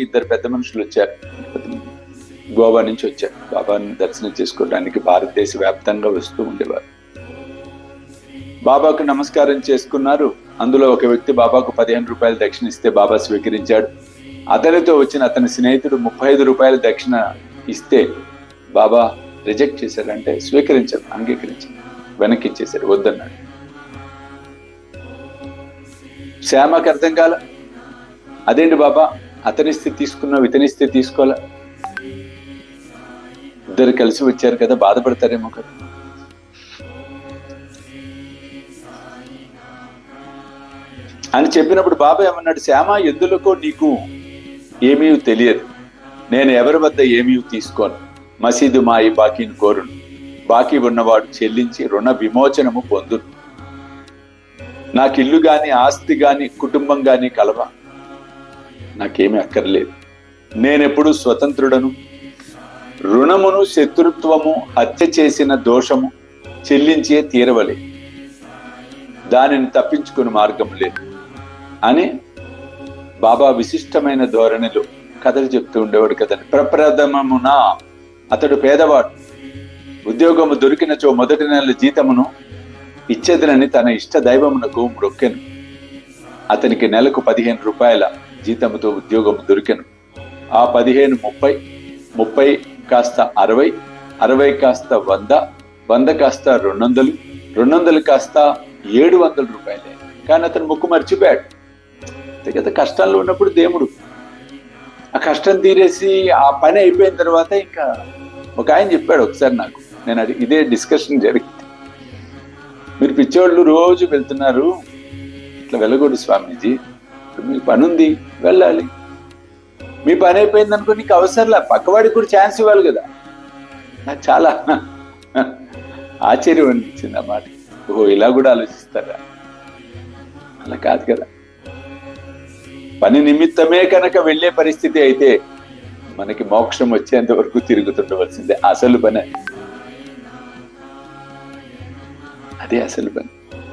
ఇద్దరు పెద్ద మనుషులు వచ్చారు, గోవా నుంచి వచ్చారు. బాబాని దర్శనం చేసుకోవడానికి భారతదేశ వ్యాప్తంగా వస్తూ ఉండేవారు. బాబాకు నమస్కారం చేసుకున్నారు. అందులో ఒక వ్యక్తి బాబాకు 15 రూపాయలు దక్షిణ ఇస్తే బాబా స్వీకరించాడు. అతనితో వచ్చిన అతని స్నేహితుడు 35 రూపాయలు దక్షిణ ఇస్తే బాబా రిజెక్ట్ చేశారు, అంటే స్వీకరించారు, అంగీకరించారు, వెనక్కి ఇచ్చేశారు, వద్దన్నాడు. శ్యామకి అర్థం కాల, అదేంటి బాబా అతనిస్తే తీసుకున్నావు, ఇతనిస్తే తీసుకోవాలా, ఇద్దరు కలిసి వచ్చారు కదా, బాధపడతారేమో కదా. అని చెప్పినప్పుడు బాబా ఏమన్నాడు, శ్యామ ఎందులకో నీకు ఏమీ తెలియదు, నేను ఎవరి వద్ద ఏమీ తీసుకోను, మసీదు మాయి బాకీని కోరును, బాకీ ఉన్నవాడు చెల్లించి రుణ విమోచనము పొందును. నాకు ఇల్లు గాని ఆస్తి గాని కుటుంబం గాని కలవా, నాకేమీ అక్కర్లేదు, నేనెప్పుడు స్వతంత్రుడను, రుణమును శత్రుత్వము హత్య చేసిన దోషము చెల్లించే తీరవలే, దానిని తప్పించుకుని మార్గం లేదు అని బాబా విశిష్టమైన ధోరణిలో కథలు చెప్తూ ఉండేవాడు కదండి. ప్రప్రథమమున అతడు పేదవాడు, ఉద్యోగము దొరికినచో మొదటి నెల జీతమును ఇచ్చేదనని తన ఇష్ట దైవమునకు మొక్కెను. అతనికి నెలకు 15 రూపాయల జీతముతో ఉద్యోగము దొరికెను. ఆ 15 30, 30 కాస్త 60, 60 కాస్త 100, 100 కాస్త 200, 200 కాస్త 700 రూపాయలే. కానీ అతను ముక్కు మర్చిపోయాడు కదా. కష్టాల్లో ఉన్నప్పుడు దేవుడు ఆ కష్టం తీరేసి ఆ పని అయిపోయిన తర్వాత ఇంకా ఒక ఆయన చెప్పాడు ఒకసారి నాకు, నేను ఇదే డిస్కషన్ జరిగింది, మీరు పిచ్చోళ్ళు రోజు వెళ్తున్నారు, ఇట్లా వెళ్ళకూడదు స్వామీజీ, మీ పని ఉంది వెళ్ళాలి, మీ పని అయిపోయింది అనుకో నీకు అవసరంలా, పక్కవాడికి కూడా ఛాన్స్ ఇవ్వాలి కదా. నాకు చాలా ఆశ్చర్యం అనిపించింది అన్నమాట. ఓహో ఇలా కూడా ఆలోచిస్తారా, అలా కాదు కదా. పని నిమిత్తమే కనుక వెళ్ళే పరిస్థితి అయితే మనకి మోక్షం వచ్చేంత వరకు తిరుగుతుండవలసిందే. అసలు పని అదే అసలు పని.